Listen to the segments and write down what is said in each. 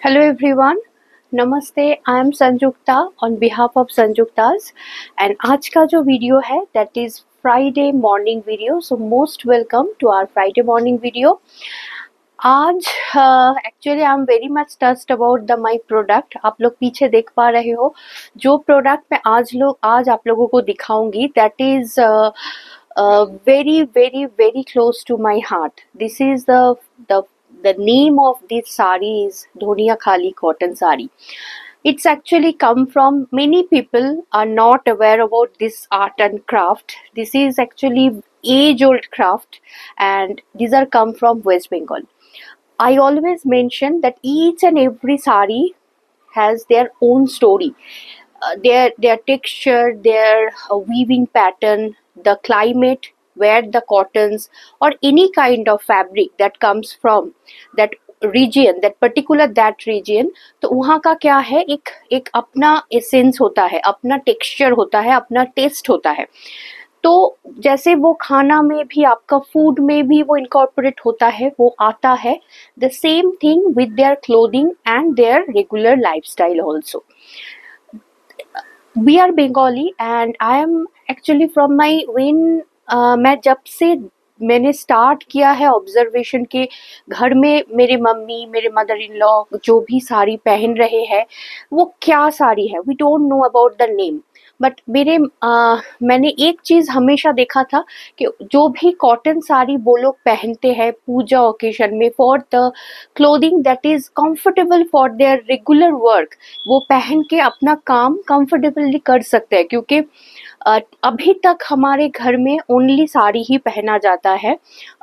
Hello everyone, Namaste. I am Sanjukta on behalf of Sanjuktas and आज का जो video है that is Friday morning video. So most welcome to our Friday morning video. आज actually I am very much touched about the my product. आप लोग पीछे देख पा रहे हो जो प्रोडक्ट मैं आज आप लोगों को दिखाऊंगी that is very very very close to my heart. This is the name of this sari is Dhoniya Khali cotton sari. It's actually come from many people are not aware about this art and craft. This is actually age old craft and these are come from West Bengal. I always mention that each and every sari has their own story. Their texture, their weaving pattern, the climate where the cottons or any kind of fabric that comes from that region, that particular that region, तो वहाँ का क्या है, एक अपना essence होता है, अपना टेक्सचर होता है, अपना टेस्ट होता है. तो जैसे वो खाना में भी, आपका फूड में भी वो इनकॉर्पोरेट होता है, वो आता है. The same thing with their clothing and their regular lifestyle also. We are Bengali and I am actually from my when मैं जब से मैंने स्टार्ट किया है ऑब्जर्वेशन के घर में मेरे मम्मी, मेरे मदर इन लॉ जो भी साड़ी पहन रहे हैं वो क्या साड़ी है, we don't know about the name. But मैंने एक चीज़ हमेशा देखा था कि जो भी कॉटन साड़ी वो लोग पहनते हैं पूजा ओकेजन में for the clothing that is comfortable for their regular work, वो पहन के अपना काम कंफर्टेबली कर सकते हैं. क्योंकि अभी तक हमारे घर में ओनली साड़ी ही पहना जाता है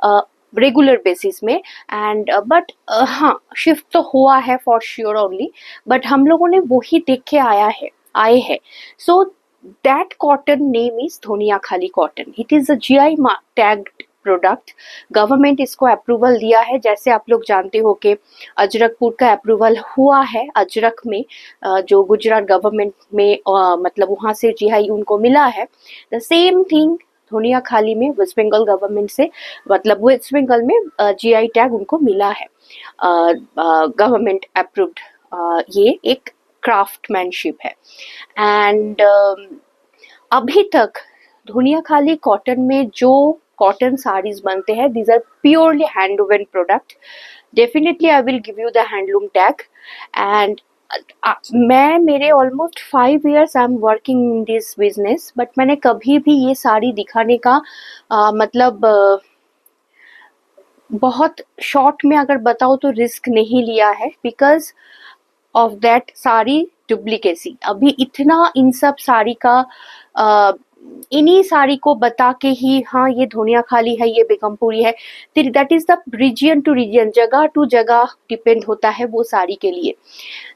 रेगुलर बेसिस में. एंड बट हाँ, शिफ्ट तो हुआ है फॉर श्योर ओनली, बट हम लोगों ने वही देख के आए हैं. So that cotton name is Dhaniakhali cotton. It is a GI tagged product. Government इसको अप्रूवल दिया है. जैसे आप लोग जानते हो कि अजरकपुर का अप्रूवल हुआ है अजरक में, जो गुजरात गवर्नमेंट में मतलब वहाँ से जीआई उनको मिला है. द सेम थिंग धोनिया खाली में वेस्ट बंगाल गवर्नमेंट से, मतलब वेस्ट बंगाल में जीआई टैग उनको मिला है. गवर्नमेंट अप्रूव्ड ये एक क्राफ्टमैनशिप है. एंड अभी तक धोनिया खाली कॉटन में जो कॉटन साड़ीज बनते हैं these are purely hand woven product. Definitely I will give you the handloom tag. And मेरे almost 5 years I am working in this business, but मैंने कभी भी ये साड़ी दिखाने का मतलब बहुत शॉर्ट में अगर बताओ तो रिस्क नहीं लिया है because of that sari duplicacy. अभी इतना इन सब साड़ी का इन्हीं साड़ी को बता के ही हाँ ये धोनिया खाली है, ये बेगमपुरी है, that is the reason to reason, जगह टू जगह डिपेंड होता है वो साड़ी के लिए.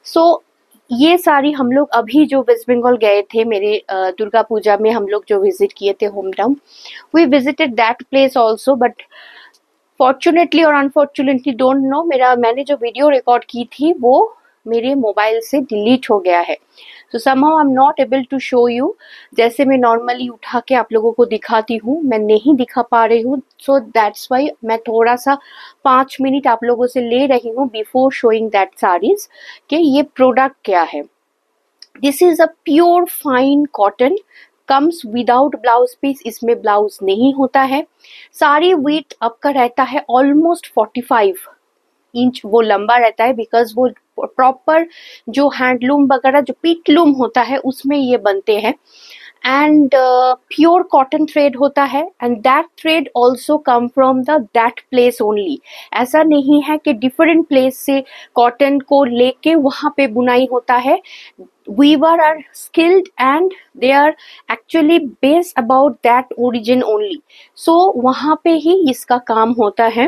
सो ये साड़ी हम लोग अभी जो वेस्ट बंगाल गए थे, मेरे दुर्गा पूजा में हम लोग जो विजिट किए थे home town, we visited that place also. But fortunately और अनफॉर्चुनेटली डोंट नो, मैंने जो वीडियो रिकॉर्ड की थी वो मेरे मोबाइल से डिलीट हो गया है. So somehow I am not able to show you. जैसे मैं नॉर्मली उठा के आप लोगों को दिखाती हूँ, मैं नहीं दिखा पा रही हूँ. सो दैट्स वाई मैं थोड़ा सा 5 मिनट आप लोगों से ले रही हूँ बिफोर शोइंग दैट साड़ीज कि ये प्रोडक्ट क्या है. This is a pure fine cotton, comes without blouse piece. इसमें ब्लाउज नहीं होता है. साड़ी विड्थ आपका रहता है ऑलमोस्ट 45 इंच वो लंबा रहता है बिकॉज वो प्रॉपर जो हैंडलूम वगैरह जो पीटलूम होता है उसमें ये बनते हैं. एंड प्योर कॉटन थ्रेड होता है and that thread also come from the that place only. ऐसा नहीं है कि डिफरेंट प्लेस से कॉटन को लेके वहाँ पे बुनाई होता है. weaver are skilled and they are actually based about that origin only. so वहाँ पे ही इसका काम होता है.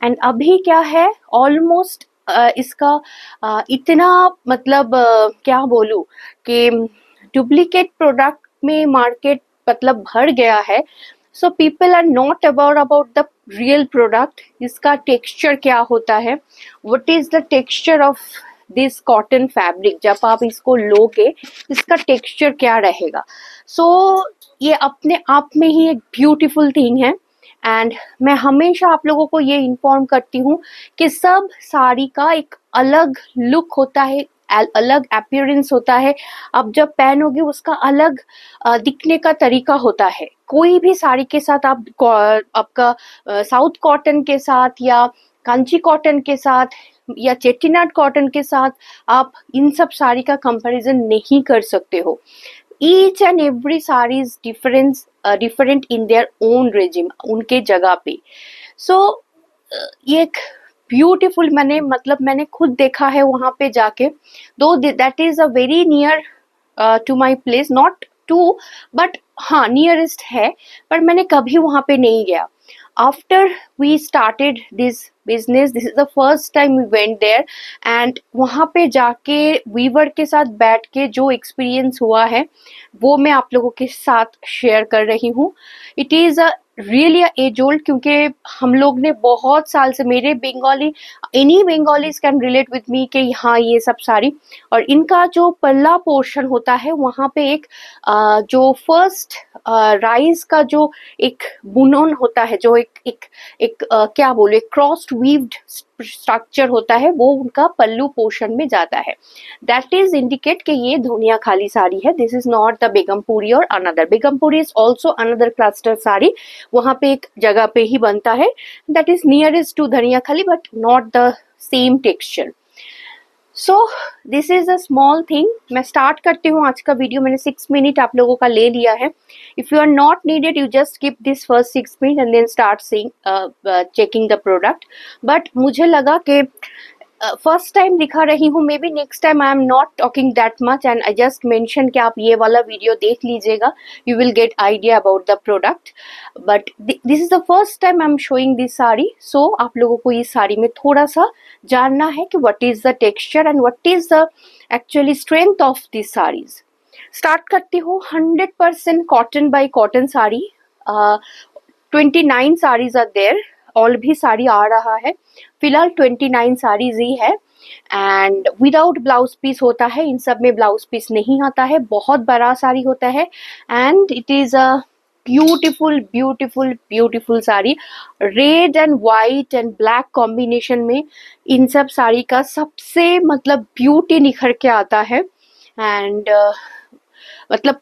एंड अभी क्या है, ऑलमोस्ट इसका इतना मतलब क्या बोलूँ कि डुप्लीकेट प्रोडक्ट में मार्केट मतलब भर गया है. So people are not about the real product. इसका टेक्सचर क्या होता है, what is the texture of this cotton fabric, जब आप इसको लोगे इसका टेक्सचर क्या रहेगा. सो ये अपने आप में ही एक ब्यूटीफुल थिंग है. एंड मैं हमेशा आप लोगों को ये इन्फॉर्म करती हूँ कि सब साड़ी का एक अलग लुक होता है, अलग अपीयरेंस होता है। आप जब पहनोगे उसका अलग दिखने का तरीका होता है। कोई भी साड़ी के साथ आपका साउथ कॉटन के साथ या कांची कॉटन के साथ या चेट्टीनाड कॉटन के साथ आप इन सब साड़ी का कंपैरिजन नहीं कर सकते हो। Each and every sari is different in their own regime, उनके जगह पे। सो ये एक ब्यूटीफुल, मैंने खुद देखा है वहां पे जाके, though that is a very near to my place, not to but हाँ नियरेस्ट है, पर मैंने कभी वहां पे नहीं गया। After we started this business, this is the first time we went there, and वहां पे जाके वीवर के साथ बैठ के जो एक्सपीरियंस हुआ है वो मैं आप लोगों के साथ शेयर कर रही हूँ। It is a really age old, क्योंकि हम लोग ने बहुत साल से, मेरे Bengali, any Bengalis can relate with me कि हाँ ये सब साड़ी, और इनका जो पल्ला पोर्शन होता है वहाँ पे एक जो फर्स्ट राइस का जो एक बुनन होता है, जो एक क्या बोले क्रॉस्ड वीव्ड स्ट्रक्चर होता है, वो उनका पल्लू पोर्शन में जाता है। दैट इज इंडिकेट कि ये धुनिया खाली साड़ी है। This is not the Begampuri और another, Begampuri is also another cluster sari, वहां पे एक जगह पे ही बनता है, दैट इज नियरेस्ट टू धनिया खाली but not the same texture. So this is a small thing. मैं स्टार्ट करती हूँ आज का वीडियो। मैंने 6 मिनट आप लोगों का ले लिया है। If you are not needed you just skip this first 6 minute and then start seeing checking the product. But मुझे लगा कि फर्स्ट टाइम दिखा रही हूँ, maybe next time I am not talking that much and I just mention कि आप ये वाला वीडियो देख लीजिएगा, you will get idea about the product. But this is the first time I am showing this sari, सो आप लोगों को इस साड़ी में थोड़ा सा जानना है कि what is the texture and what is the actually strength of this saris. Start करती हूँ। 100% cotton by cotton sari, 29 saris are there, और भी साड़ी आ रहा है, फिलहाल 29 साड़ीज ही है एंड विदाउट ब्लाउज पीस होता है। इन सब में ब्लाउज पीस नहीं आता है, बहुत बड़ा साड़ी होता है and it is a beautiful beautiful beautiful sari. Red and white and black combination में इन सब साड़ी का सबसे ब्यूटी निखर के आता है। एंड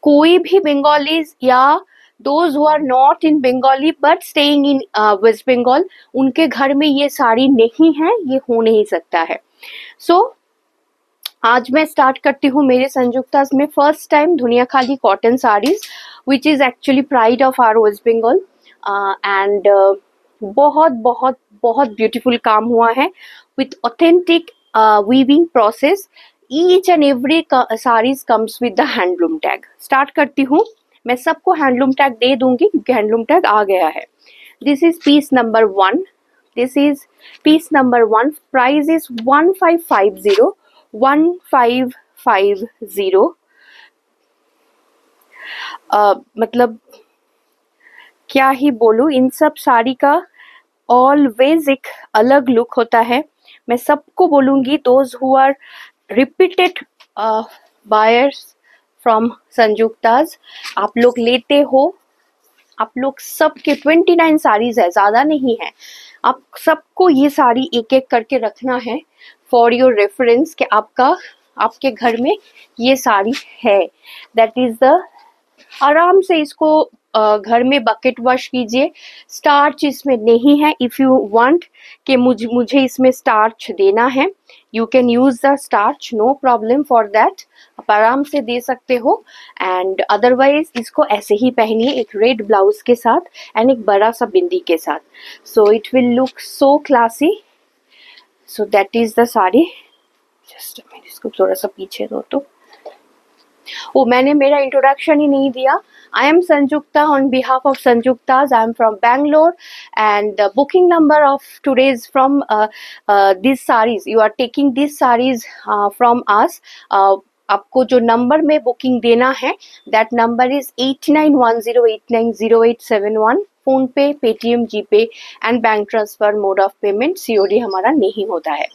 कोई भी बंगालीज या those who are not in Bengali but staying in West Bengal, उनके घर में ये साड़ी नहीं है, ये हो नहीं सकता है। सो आज मैं स्टार्ट करती हूँ मेरे संजुक्तास में first time Dhaniakhali cotton saris, which is actually pride of our West Bengal. And बहुत बहुत बहुत ब्यूटीफुल काम हुआ है with authentic weaving process. Each and every saris comes with the handloom tag. Start करती हूँ। मैं सबको हैंडलूम टैग दे दूंगी क्योंकि हैंडलूम टैग आ गया है। This is piece number 1, this is piece number 1, price is 1550, 1550। क्या ही बोलूं, इन सब साड़ी का ऑलवेज एक अलग लुक होता है। मैं सबको बोलूंगी, those who are repeated buyers from Sanjukta's, आप लोग लेते हो, आप लोग सबके 29 साड़ीज है, ज्यादा नहीं है, आप सबको ये साड़ी एक एक करके रखना है फॉर योर रेफरेंस कि आपके घर में ये साड़ी है। दैट इज द, आराम से इसको घर में बकेट वॉश कीजिए। स्टार्च इसमें नहीं है। इफ यू वांट कि मुझे इसमें स्टार्च देना है, you can use the starch, no problem for that, आप आराम से दे सकते हो। एंड अदरवाइज इसको ऐसे ही पहनिए एक रेड ब्लाउज के साथ एंड एक बड़ा सा बिंदी के साथ, so it will look so classy. So that is the sari. Just इसको थोड़ा सा पीछे दो तो, मैंने मेरा इंट्रोडक्शन ही नहीं दिया। I am Sanjukta on behalf of Sanjuktas. I am from Bangalore and the booking number of today's from these sarees. You are taking these sarees from us. आपको जो नंबर में बुकिंग देना है, दैट नंबर इज 8910890871। फोन पे, Paytm, GPay and bank transfer mode of payment, COD हमारा नहीं होता है।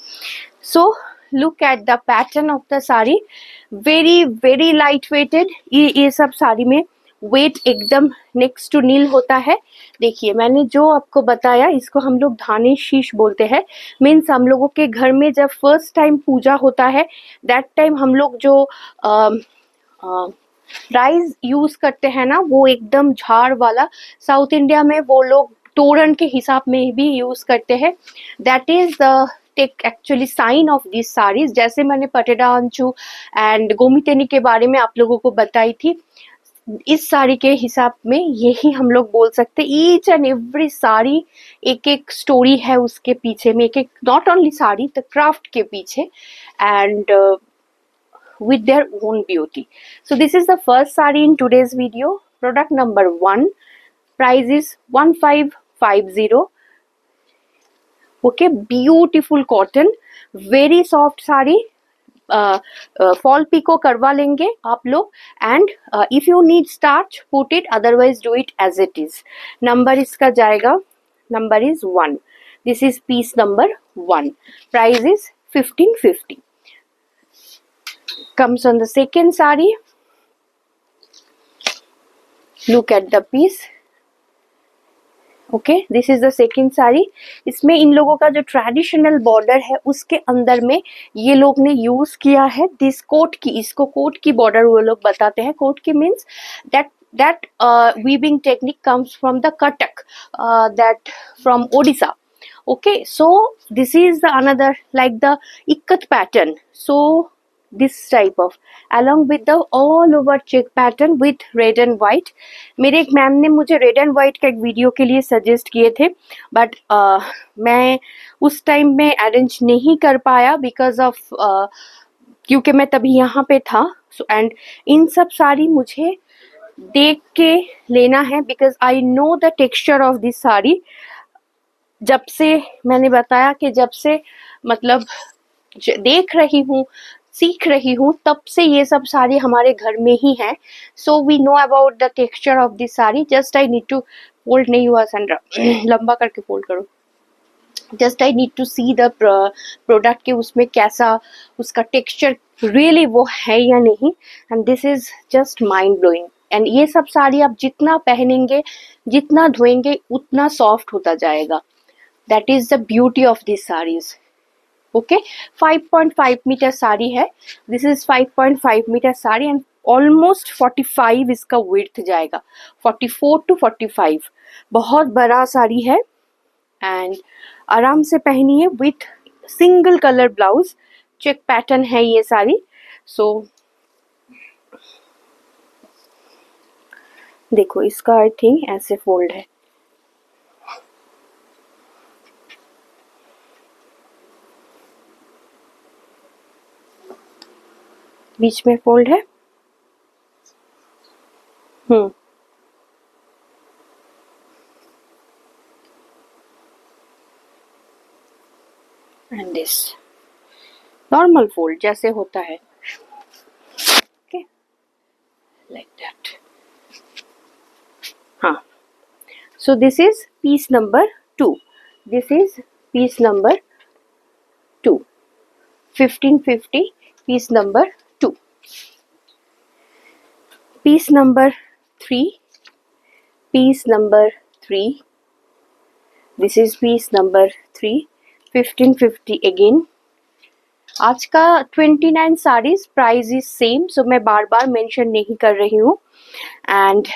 So look at the pattern of the sari, very very light weighted. ये सब साड़ी में वेट एकदम नेक्स्ट टू नील होता है। देखिए मैंने जो आपको बताया इसको हम लोग धाने शीश बोलते हैं। मीन्स हम लोगों के घर में जब फर्स्ट टाइम पूजा होता है दैट टाइम हम लोग जो राइस यूज करते हैं ना वो एकदम झाड़ वाला, साउथ इंडिया में वो लोग तोरण के हिसाब में भी यूज करते हैं। That is the take actually sign of this saris. जैसे मैंने पटेदा अंचू एंड गोमितेनी के बारे में आप लोगों को बताई थी, इस साड़ी के हिसाब में यही हम लोग बोल सकते हैं। ईच एंड एवरी साड़ी एक एक स्टोरी है उसके पीछे में, एक एक not only sari the craft के पीछे and with their own beauty. So this is the first sari in today's video. Product number 1. Price is 1550. Okay, beautiful cotton, very soft sari. Fall picot करवा लेंगे आप लोग and if you need starch put it, otherwise do it as it is. Number इसका जाएगा, number is 1। This is piece number 1। Price is 1550। comes on the second sari. Look at the piece. Okay, this is the second sari. इसमें इन लोगों का जो traditional border है उसके अंदर में ये लोग ने यूज किया है दिस कोट की, इसको कोट की बॉर्डर वो लोग बताते हैं। कोट की means that weaving technique comes from the Kathak, that from Odisha. Okay, so this is the another like the ikat pattern. So this type of along with the all over check pattern with red and white. मेरे एक ma'am ने मुझे red and white का एक video के लिए suggest किए थे, बट मैं उस टाइम में अरेंज नहीं कर पाया बिकॉज ऑफ क्योंकि मैं तभी यहाँ पे था। एंड इन सब साड़ी मुझे देख के लेना है because I know the texture of this sari. जब से मैंने बताया कि जब से मतलब देख रही हूँ, सीख रही हूँ, तब से ये सब साड़ी हमारे घर में ही है। So we know about the texture of this sari. Just I need to fold नहीं हुआ संड्रा, लंबा करके फोल्ड करो। Just I need to see the product के उसमें कैसा उसका टेक्सचर रियली वो है या नहीं। And this is just mind blowing. And ये सब साड़ी आप जितना पहनेंगे, जितना धोएंगे, उतना सॉफ्ट होता जाएगा। That is the beauty of this saris. Okay, 5.5 metre sari है। This is 5.5 metre sari and almost 45 इसका विड्थ जाएगा, 44 to 45। बहुत बड़ा साड़ी है एंड आराम से पहनिए with single colour blouse. Check pattern है ये साड़ी। सो देखो इसका आई थिंक ऐसे फोल्ड है। बीच में फोल्ड है। एंड दिस नॉर्मल फोल्ड जैसे होता है। Okay, like that. हाँ, so this is piece number 2। This is piece number 2, 1550 piece number 2. Piece number 3. Piece number 3. This is piece number 3, 1550 again. आज का 29 साड़ीज, प्राइस इज सेम, सो मैं बार बार mention नहीं कर रही हूँ। एंड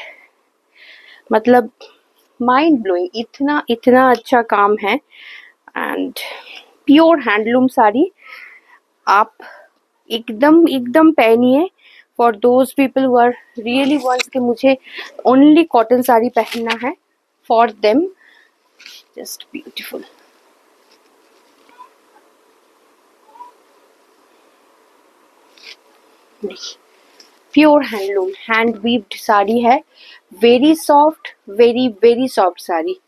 मतलब माइंड ब्लोइंग, इतना इतना अच्छा काम है एंड प्योर हैंडलूम साड़ी। आप एकदम एकदम पहनिए for those people who are really wants कि मुझे ओनली कॉटन साड़ी पहनना है, for them just beautiful. Pure handloom hand weaved sari है, very soft, very very soft sari.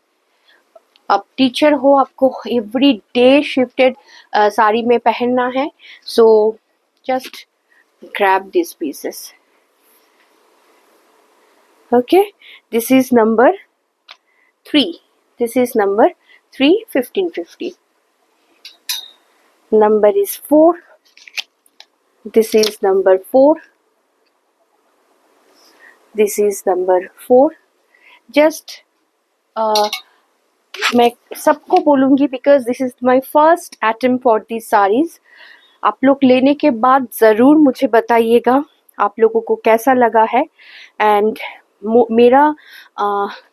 अब टीचर हो, आपको एवरी डे शिफ्टेड साड़ी में पहनना है, so just grab these pieces. Okay, this is number 3. This is number 3, 1550. Number is 4. This is number 4. This is number 4. Just मैं सबको बोलूँगी because this is my first attempt for this saris. आप लोग लेने के बाद ज़रूर मुझे बताइएगा आप लोगों को कैसा लगा है। एंड मेरा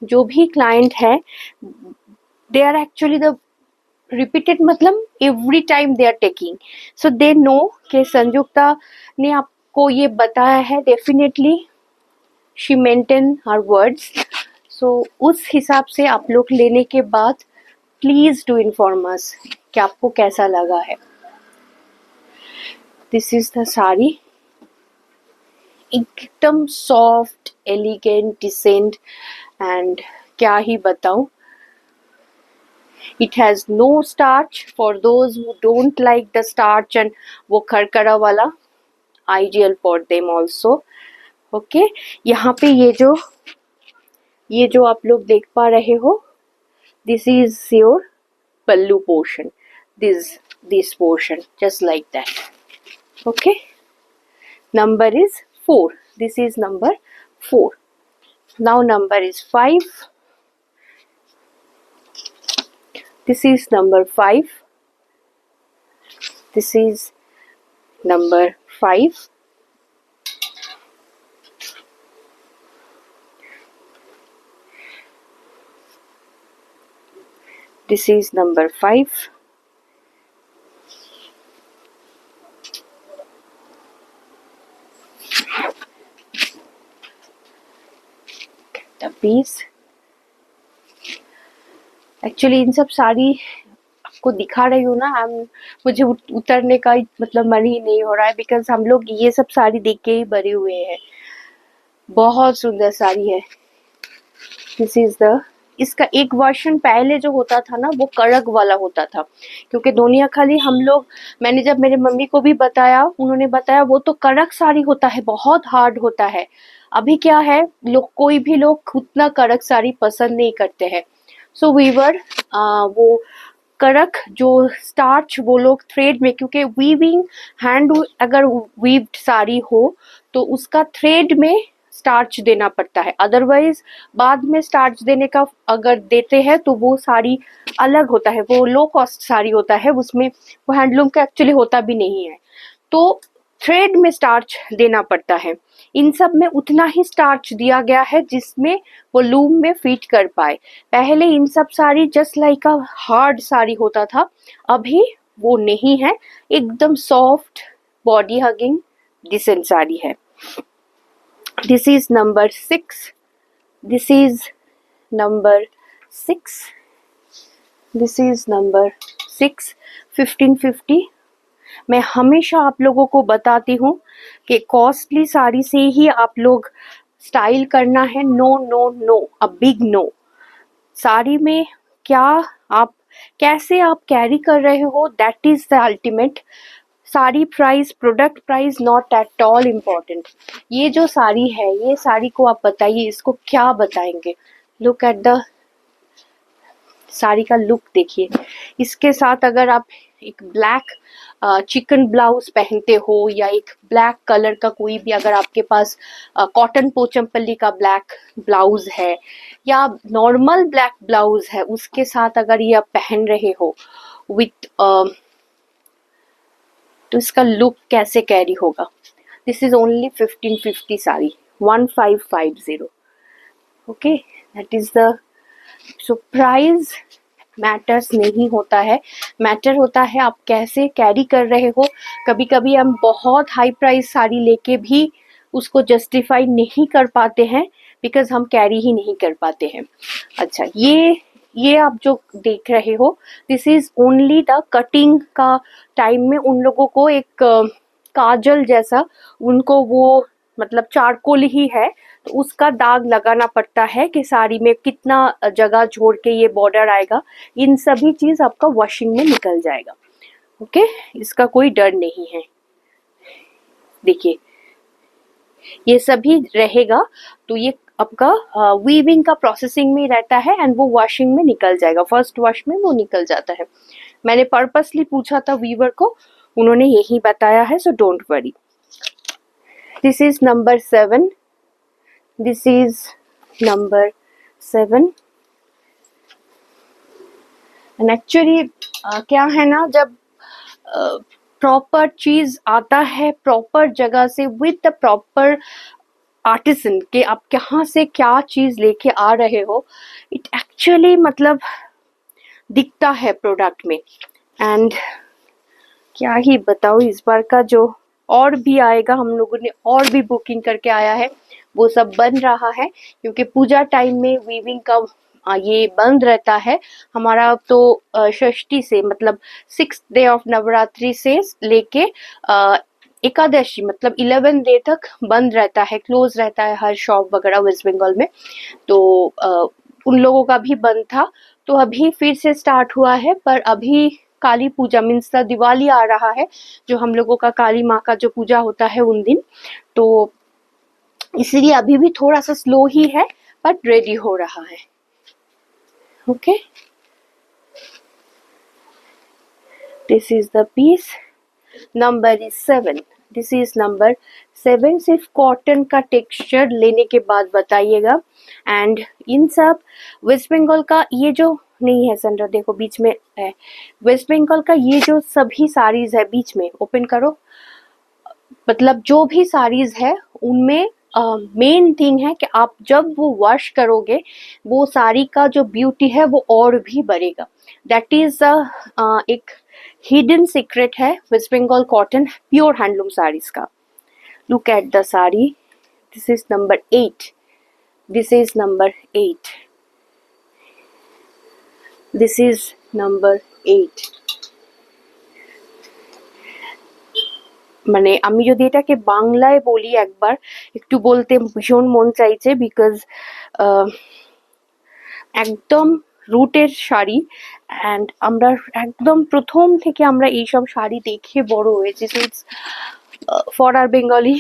जो भी क्लाइंट है they are actually the repeated, मतलब every time they are taking, so they know कि संयुक्ता ने आपको ये बताया है, definitely she maintain her words. So उस हिसाब से आप लोग लेने के बाद प्लीज डू इन्फॉर्म अस कि आपको कैसा लगा है। दिस इज द साड़ी, एकदम सॉफ्ट, एलिगेंट, डिसेंट, एंड क्या ही बताऊं। It has no starch for those who don't like the starch and वो खरखरा वाला, ideal for them also. Okay, यहाँ पे ये जो आप लोग देख पा रहे हो, this is your pallu portion, this portion just like that. Okay, number is 4. This is number 4. Now number is 5. This is number 5. This is number 5. This is number 5. The piece. Actually in सब साड़ी आपको दिखा रही हूँ ना, मुझे उतरने का मतलब मन ही नहीं हो रहा है, बिकॉज हम लोग ये सब साड़ी देख के ही भरे हुए हैं। बहुत सुंदर साड़ी है। दिस इज द, इसका एक वर्जन पहले जो होता था ना वो कड़क वाला होता था, क्योंकि दोनिया खाली हम लोग, मैंने जब मेरे मम्मी को भी बताया, उन्होंने बताया वो तो कड़क साड़ी होता है, बहुत हार्ड होता है। अभी क्या है, कोई भी लोग उतना कड़क साड़ी पसंद नहीं करते हैं। सो वीवर वो कड़क जो स्टार्च वो लोग थ्रेड में, क्योंकि वीविंग हैंड अगर वीव्ड साड़ी हो तो उसका थ्रेड में स्टार्च देना पड़ता है, अदरवाइज बाद में स्टार्च देने का अगर देते हैं तो वो साड़ी अलग होता है, वो लो कॉस्ट साड़ी होता है, उसमें वो हैंडलूम का एक्चुअली होता भी नहीं है, तो थ्रेड में स्टार्च देना पड़ता है। इन सब में उतना ही स्टार्च दिया गया है जिसमें वो लूम में फिट कर पाए। पहले इन सब sari just like a hard sari होता था, अभी वो नहीं है, एकदम soft, body hugging, decent sari है। This is number 6. This is number 6. This is number 6. 1550. मैं हमेशा आप लोगों को बताती हूँ कि कॉस्टली साड़ी से ही आप लोग स्टाइल करना है। No no no, a big no. Sari में क्या आप कैसे आप कैरी कर रहे हो, that is the ultimate. Sari price, product price not at all important. ये जो साड़ी है, ये साड़ी को आप बताइए, इसको क्या बताएंगे। लुक एट द साड़ी का लुक देखिए। इसके साथ अगर आप एक ब्लैक चिकन ब्लाउज पहनते हो या एक ब्लैक कलर का कोई भी, अगर आपके पास कॉटन पोचमपल्ली का ब्लैक ब्लाउज है या नॉर्मल ब्लैक ब्लाउज है, उसके साथ अगर ये आप पहन रहे हो विथ तो इसका लुक कैसे कैरी होगा। This is only 1550 sari, 1550। Okay, that is the, so price matters नहीं होता है, मैटर होता है आप कैसे कैरी कर रहे हो। कभी कभी हम बहुत हाई प्राइस साड़ी लेके भी उसको जस्टिफाई नहीं कर पाते हैं, बिकॉज हम कैरी ही नहीं कर पाते हैं। अच्छा, ये आप जो देख रहे हो, this is only the cutting का टाइम में उन लोगों को एक काजल जैसा, उनको वो मतलब चारकोल ही है, तो उसका दाग लगाना पड़ता है कि साड़ी में कितना जगह छोड़ के ये बॉर्डर आएगा। इन सभी चीज आपका वॉशिंग में निकल जाएगा। ओके, इसका कोई डर नहीं है। देखिए ये सभी रहेगा, तो ये आपका वीविंग का प्रोसेसिंग में रहता है एंड वो वॉशिंग में निकल जाएगा, फर्स्ट वॉश में वो निकल जाता है। मैंने पर्पसली पूछा था वीवर को, उन्होंने यही बताया है, so don't worry. This is number 7. This is number 7. And actually क्या है ना, जब प्रॉपर चीज आता है प्रॉपर जगह से विद द प्रॉपर आर्टिसन के आप कहाँ से क्या चीज लेके आ रहे हो, इट एक्चुअली मतलब दिखता है प्रोडक्ट में। एंड क्या ही बताओ, इस बार का जो और भी आएगा, हम लोगों ने और भी बुकिंग करके आया है, वो सब बन रहा है क्योंकि पूजा टाइम में वीविंग का ये बंद रहता है हमारा। तो षष्ठी से मतलब 6th डे ऑफ नवरात्रि से लेके एकादशी मतलब 11 डे तक बंद रहता है, क्लोज रहता है हर शॉप वगैरह वेस्ट बंगाल में। तो उन लोगों का भी बंद था, तो अभी फिर से स्टार्ट हुआ है। पर अभी काली पूजा मीन्स दिवाली आ रहा है, जो हम लोगों का काली माँ का जो पूजा होता है उन दिन, तो इसलिए अभी भी थोड़ा सा स्लो ही है बट रेडी हो रहा है। Okay, this is the piece, number is 7। This is number 7। सिर्फ कॉटन का टेक्सचर लेने के बाद बताइएगा। एंड इन सब वेस्ट बंगाल का ये जो नहीं है सेंटर, देखो बीच में है, वेस्ट बंगाल का ये जो सभी साड़ीज है बीच में ओपन करो, मतलब जो भी साड़ीज है उनमें मेन थिंग है कि आप जब वो वॉश करोगे वो साड़ी का जो ब्यूटी है वो और भी बढ़ेगा। दैट इज एक हिडन सीक्रेट है West Bengal cotton pure handloom saris का। Look at the sari, this is number 8, this is number 8, this is number 8। মানে আমি যদি এটাকে বাংলায় বলি একবার, একটু বলতে ভীষণ মন চাইছে বিকজ একদম রুটের শাড়ি অ্যান্ড আমরা একদম প্রথম থেকে আমরা এইসব শাড়ি দেখে বড় হয়েছি। So it's for our Bengali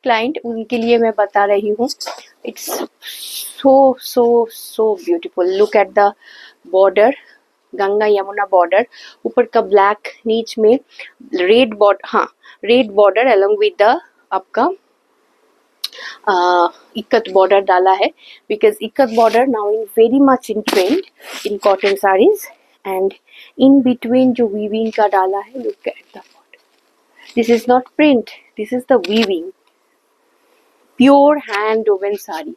client, उनके लिए मैं बता रही हूँ। It's so so so beautiful. Look at the border, Ganga Yamuna border, ऊपर का ब्लैक, नीच में रेड बॉर्डर, हाँ red border along with the आपका इक्कत बॉर्डर डाला है because ikat border now in very much in trend in cotton saris. And in between जो weaving का डाला है, look at the border, this is not print, this is the weaving, pure hand woven sari.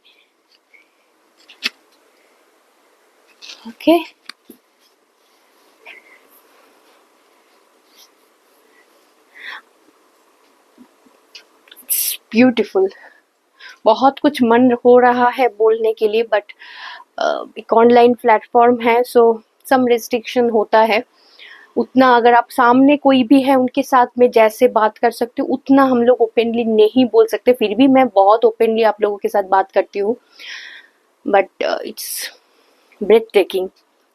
Okay, beautiful. बहुत कुछ मन हो रहा है बोलने के लिए बट एक ऑनलाइन प्लेटफॉर्म है, सो सम रिस्ट्रिक्शन होता है। उतना अगर आप सामने कोई भी है उनके साथ में जैसे बात कर सकते हो उतना हम लोग ओपनली नहीं बोल सकते, फिर भी मैं बहुत ओपनली आप लोगों के साथ बात करती हूँ। बट इट्स ब्रेथ टेकिंग,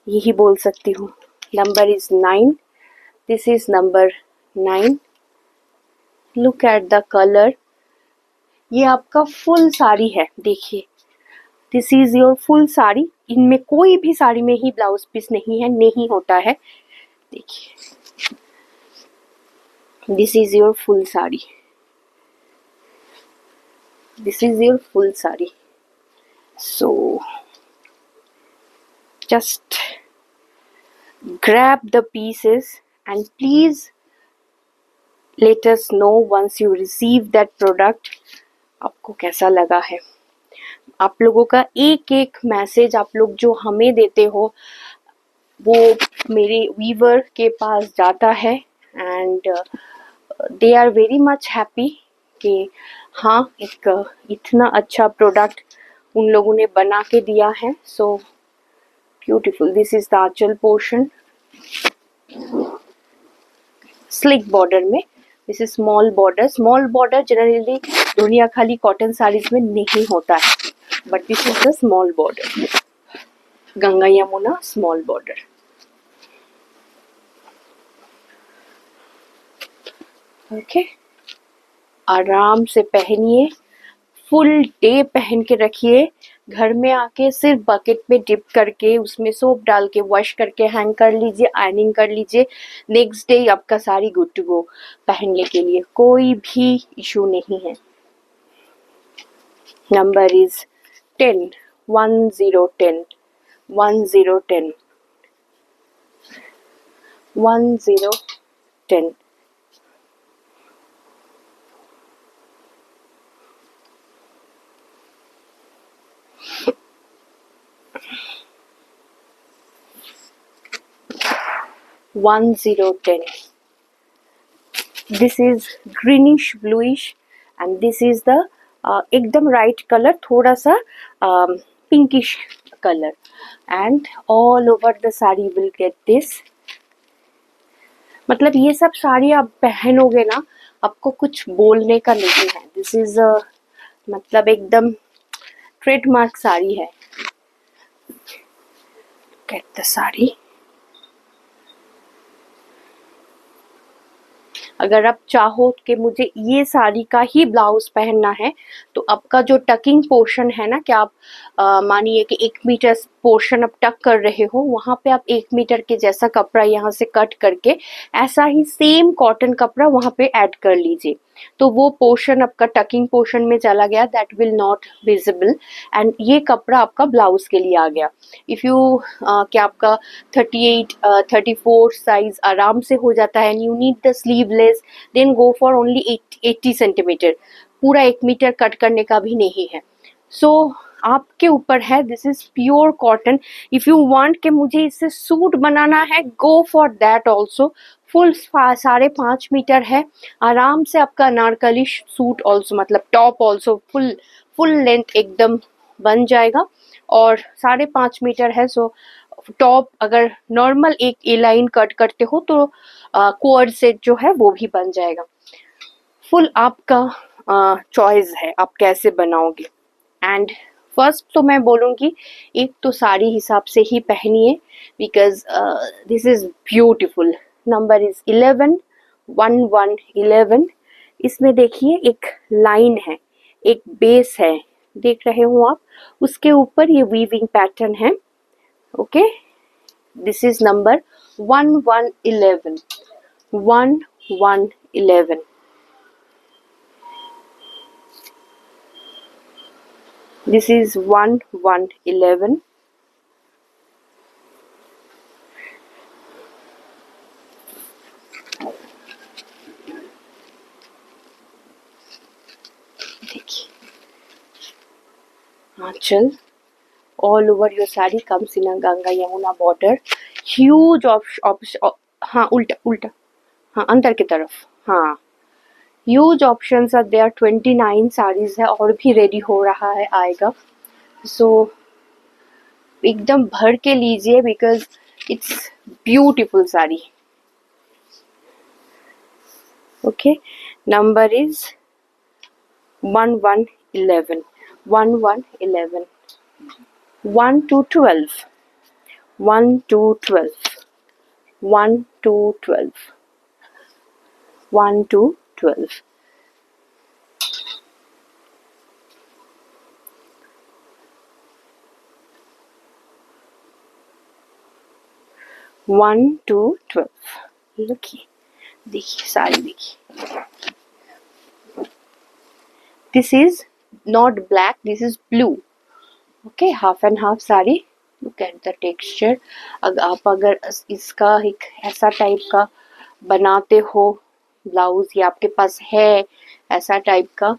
यही बोल सकती हूँ। Number is 9, this is number 9। Look at the colour, ये आपका फुल साड़ी है, देखिए this is your full sari. इनमें कोई भी साड़ी में ही ब्लाउज पीस नहीं है, नहीं होता है। देखिए this is your full sari, this is your full sari. So just grab the pieces and please let us know once you receive that product आपको कैसा लगा है। आप लोगों का एक एक मैसेज आप लोग जो हमें देते हो वो मेरे वीवर के पास जाता है and they are very much happy कि हाँ एक इतना अच्छा प्रोडक्ट उन लोगों ने बना के दिया है। So beautiful, this is the anchal portion, slick border में, this is small border. Small border generally Dhaniakhali cotton saris में नहीं होता है but this is the small border, Ganga Yamuna small border. Okay, आराम से पहनिए, फुल डे पहन के रखिए, घर में आके सिर्फ बकेट में डिप करके उसमें सोप डाल के वॉश करके हैंग कर लीजिए, आयरनिंग कर लीजिए, नेक्स्ट डे आपका साड़ी गुड टू गो पहनने के लिए, कोई भी इशू नहीं है। Number is 10, 1010, 1010। 10. 10. This is greenish bluish and this is the एकदम right color, थोड़ा सा pinkish color, and all over the sari will get this. मतलब ये सब साड़ी आप पहनोगे ना, आपको कुछ बोलने का नहीं है. दिस इज मतलब एकदम ट्रेडमार्क साड़ी है. Get the sari. अगर आप चाहो कि मुझे ये साड़ी का ही ब्लाउज पहनना है तो आपका जो टकिंग पोर्शन है ना, कि आप मानिए कि 1 मीटर पोर्शन आप टक कर रहे हो, वहां पे आप 1 मीटर के जैसा कपड़ा यहाँ से कट करके ऐसा ही सेम कॉटन कपड़ा वहां पे ऐड कर लीजिए. तो वो पोर्शन आपका टकिंग पोर्शन में चला गया, that will not visible, and ये कपड़ा आपका ब्लाउज के लिए आ गया. इफ यू क्या आपका 38 34 साइज आराम से हो जाता है, and you need the sleeveless, then go for only 80 centimetre. पूरा 1 मीटर कट करने का भी नहीं है. सो आपके ऊपर है. This is pure cotton. If you want कि मुझे इससे सूट बनाना है, go for that also. Full 5.5 metre है, आराम से आपका अनारकली सूट ऑल्सो, मतलब टॉप ऑल्सो फुल लेंथ एकदम बन जाएगा. और 5.5 मीटर है, सो टॉप अगर नॉर्मल एक ए लाइन कट करते हो तो कोअर सेट जो है वो भी बन जाएगा. फुल आपका चॉइस है आप कैसे बनाओगे. एंड फर्स्ट तो मैं बोलूँगी, एक तो साड़ी हिसाब से ही पहनिए, because this is beautiful. Number is 11, 11. इसमें देखिए एक लाइन है, एक बेस है, देख रहे हो आप, उसके ऊपर ये वीविंग पैटर्न है. Okay, this is number 1111. 1111. This is 1111. देखिए, anchal all over your sari comes in a Ganga Yamuna border. Huge option. हाँ, उल्टा उल्टा. हाँ, अंदर की तरफ. हाँ, huge options are there. 29 saris है, और भी रेडी हो रहा है, आएगा. सो एकदम भर के लीजिए, because it's beautiful sari. Okay, number is 1111. 1111. 1 to 12. 1 to 12. 1 to 12. 1 to 12. 1 to 12. देखिए, देखिए साड़ी देखिए. This is not black, this is blue. Okay, half and half sari. Look at the texture. अगर इसका एक ऐसा टाइप का बनाते हो ब्लाउज, या आपके पास है ऐसा टाइप का,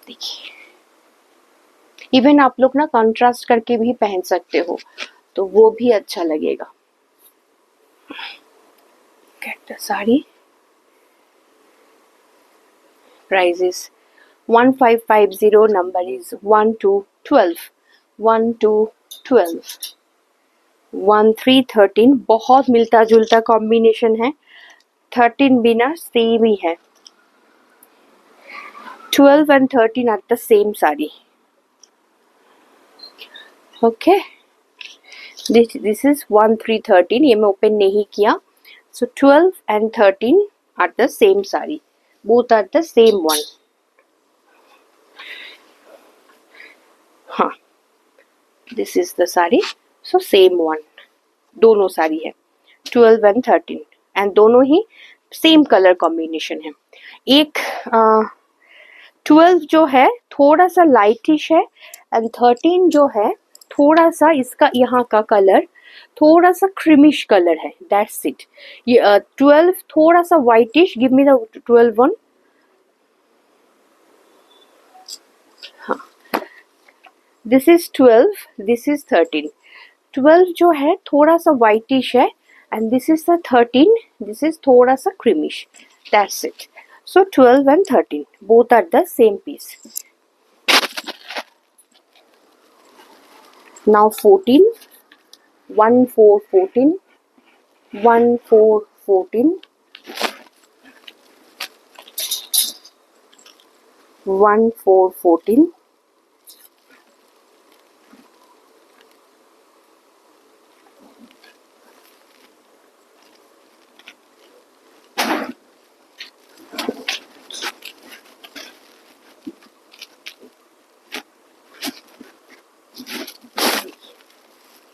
देखिए. इवन आप लोग ना कंट्रास्ट करके भी पहन सकते हो, तो वो भी अच्छा लगेगा. Get the sari. Price is 1550. Number is 1 to 12. 1 to 12. 1313. बहुत मिलता जुलता कॉम्बिनेशन है. 13 भी ना सेम ही है. 12 and 13 are the same sari. Okay, this is 1313. ये मैं ओपन नहीं किया. So 12 and 13 are the same sari. Both are the same one. हाँ, this is the sari. So same one. दोनों साड़ी है 12 and 13, एंड दोनों ही सेम कलर कॉम्बिनेशन है. एक 12 जो है थोड़ा सा लाइटिश है, एंड 13 जो है थोड़ा सा इसका यहाँ का कलर थोड़ा सा क्रीमिश कलर है, दैट्स इट। ये 12 थोड़ा सा whitish, give me the 12 one. हाँ, दिस इज 12, दिस इज 13। 12 जो है थोड़ा सा व्हाइटिश है and this is the 13, this is थोड़ा सा creamish, that's it. So 12 and 13 both are the same piece. Now 14, 1 4 14, 1 4 14, 1 4 14,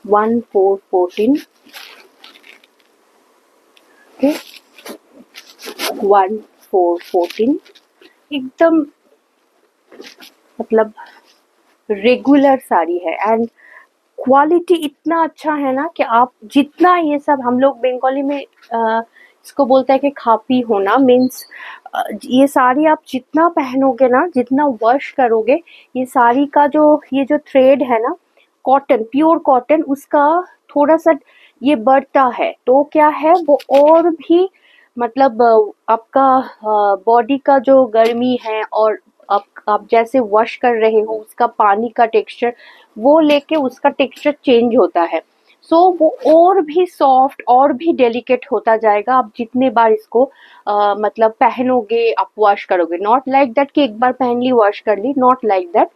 1 4 14, okay, 1 4 14। एकदम मतलब रेगुलर साड़ी है एंड क्वालिटी इतना अच्छा है ना कि आप जितना ये सब, हम लोग बंगाली में इसको बोलते हैं कि खापी होना, मीन्स ये साड़ी आप जितना पहनोगे ना, जितना वॉश करोगे, ये साड़ी का जो ये जो थ्रेड है ना, कॉटन, प्योर कॉटन, उसका थोड़ा सा ये बढ़ता है तो क्या है वो और भी मतलब आपका बॉडी का जो गर्मी है और आप जैसे वॉश कर रहे हो उसका पानी का टेक्सचर वो लेके उसका टेक्सचर चेंज होता है। सो वो और भी सॉफ्ट और भी डेलिकेट होता जाएगा आप जितने बार इसको मतलब पहनोगे, आप वॉश करोगे। नॉट लाइक दैट कि एक बार पहन ली वॉश कर ली, नॉट लाइक दैट,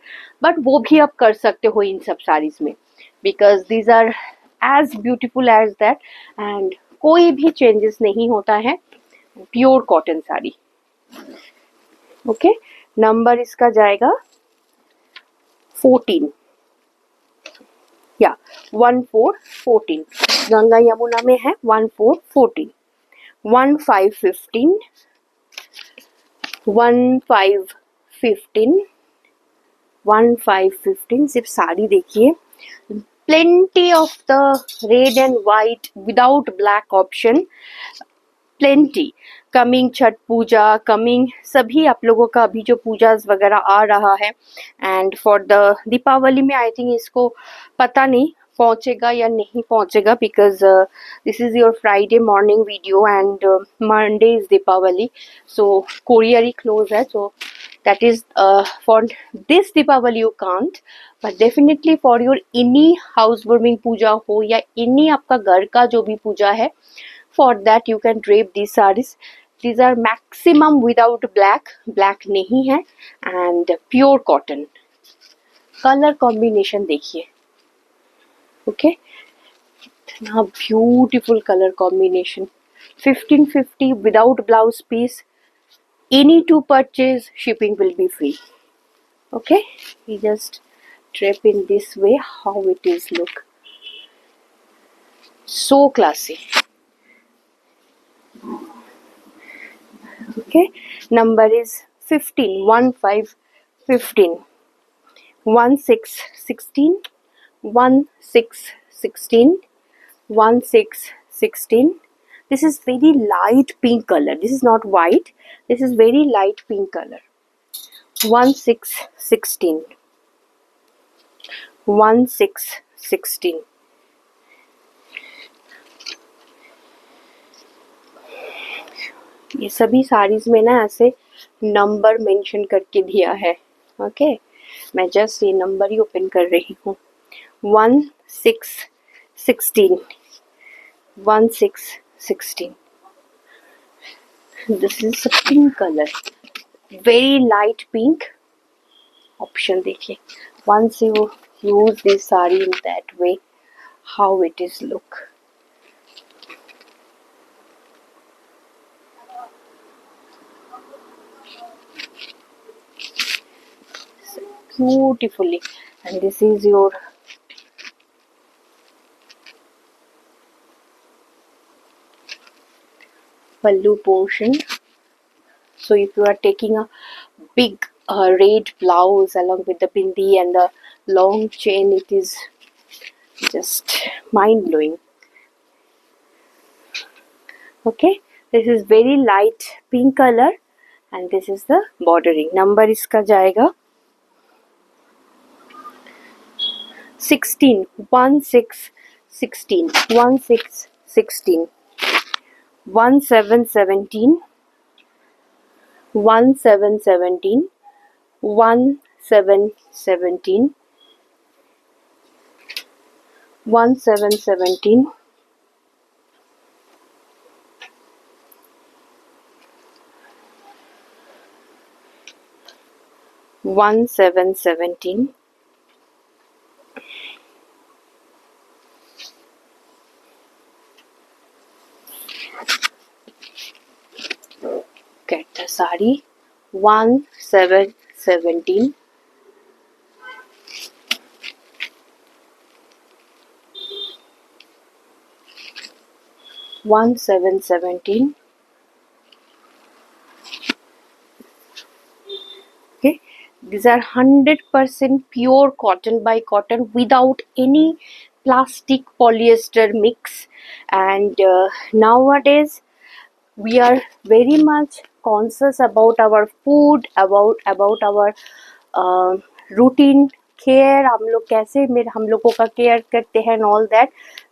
बट वो भी आप कर सकते हो इन सब साड़ीज में, because these are as beautiful as that and कोई भी चेंजेस नहीं होता है, pure cotton sari. Okay, number इसका जाएगा 14 या 1 4 14। गंगा यमुना में है 1 4 14, 1 5 15, 1 5 15, 1 5 15। सिर्फ साड़ी देखिए, plenty of the red and white without black option, plenty coming Chhath Puja, coming सभी आप लोगों का अभी जो पूजा वगैरह आ रहा है एंड फॉर द दीपावली में आई थिंक इसको पता नहीं पहुंचेगा या नहीं पहुंचेगा, because this is your Friday morning video and Monday is Deepavali, so courier ही क्लोज है, so that is for this Deepavali you can't, but definitely for your any housewarming पूजा हो या any आपका घर का जो भी पूजा है, for that you can drape these sarees. These are maximum without black, black नहीं है and pure cotton. Colour combination देखिए, ओके, इतना beautiful colour combination. 1550 without blouse piece, any to purchase, shipping will be free. Okay, we just drape in this way, how it is look, so classy. Okay, number is 15, 1 5 15, 1 6 16, 1 6 16, 1 6 16. This is very light pink color, this is not white, this is very light pink color. 1 6 16, 1 6 16. ये सभी साड़ीज में ना ऐसे number mention करके दिया है, okay, मैं just ये नंबर ही ओपन कर रही हूँ। 1 6 16, 1 6 16. This is pink colour, very light pink option देखिए। once you use this saree in that way, how it is look. Beautifully, and this is your pallu portion. So if you are taking a big red blouse along with the bindi and the long chain, it is just mind blowing. Okay, this is very light pink color and this is the bordering. Number इसका जाएगा 16, 1 6 16, 1 6 16, 1 7 17, 1 7 17, 1 7 17, 1 7 17, 1 7 17, get the sari, 1 7 17, 1 7 17. Okay, these are 100% pure cotton by cotton without any plastic polyester mix. And nowadays we are very much conscious about our food, about our routine care. हम लोग कैसे हम लोगों का care करते हैं and all that.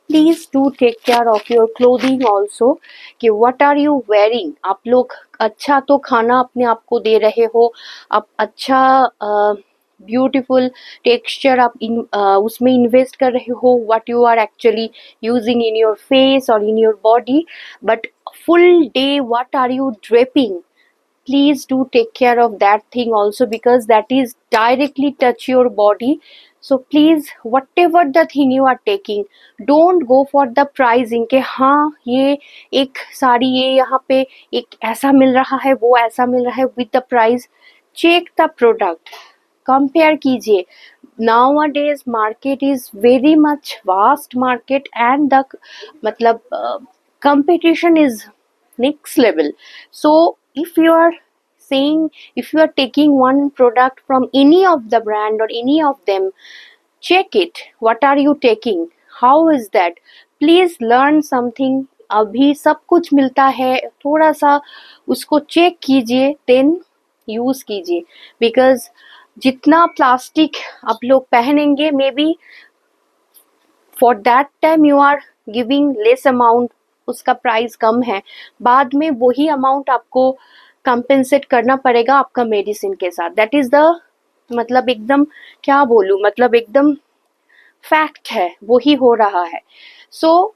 Please do take care of your clothing also कि what are you wearing. आप लोग अच्छा तो खाना अपने आप को दे रहे हो, आप अच्छा ब्यूटीफुल टेक्सचर आप उसमें इन्वेस्ट कर रहे हो, what you are actually using in your face or in your body, but full day what are you draping. Please do take care of that thing also because that is directly touch your body. So please whatever the thing you are taking, don't go for the pricing के हाँ ये एक साड़ी ये यहाँ पे एक ऐसा मिल रहा है वो ऐसा मिल रहा है with the price. Check the product, compare कीजिए. Nowadays market is very much vast market and the मतलब competition is next level. So if you are saying, if you are taking one product from any of the brand or any of them, check it, what are you taking, how is that. Please learn something. अभी सब कुछ मिलता है, थोड़ा सा उसको check कीजिए then use कीजिए. बिकॉज जितना प्लास्टिक आप लोग पहनेंगे may be for that time you are giving less amount, उसका प्राइस कम है, बाद में वही अमाउंट आपको कंपेंसेट करना पड़ेगा आपका मेडिसिन के साथ. दैट इज द मतलब एकदम क्या बोलूं, मतलब एकदम फैक्ट है, वही हो रहा है. सो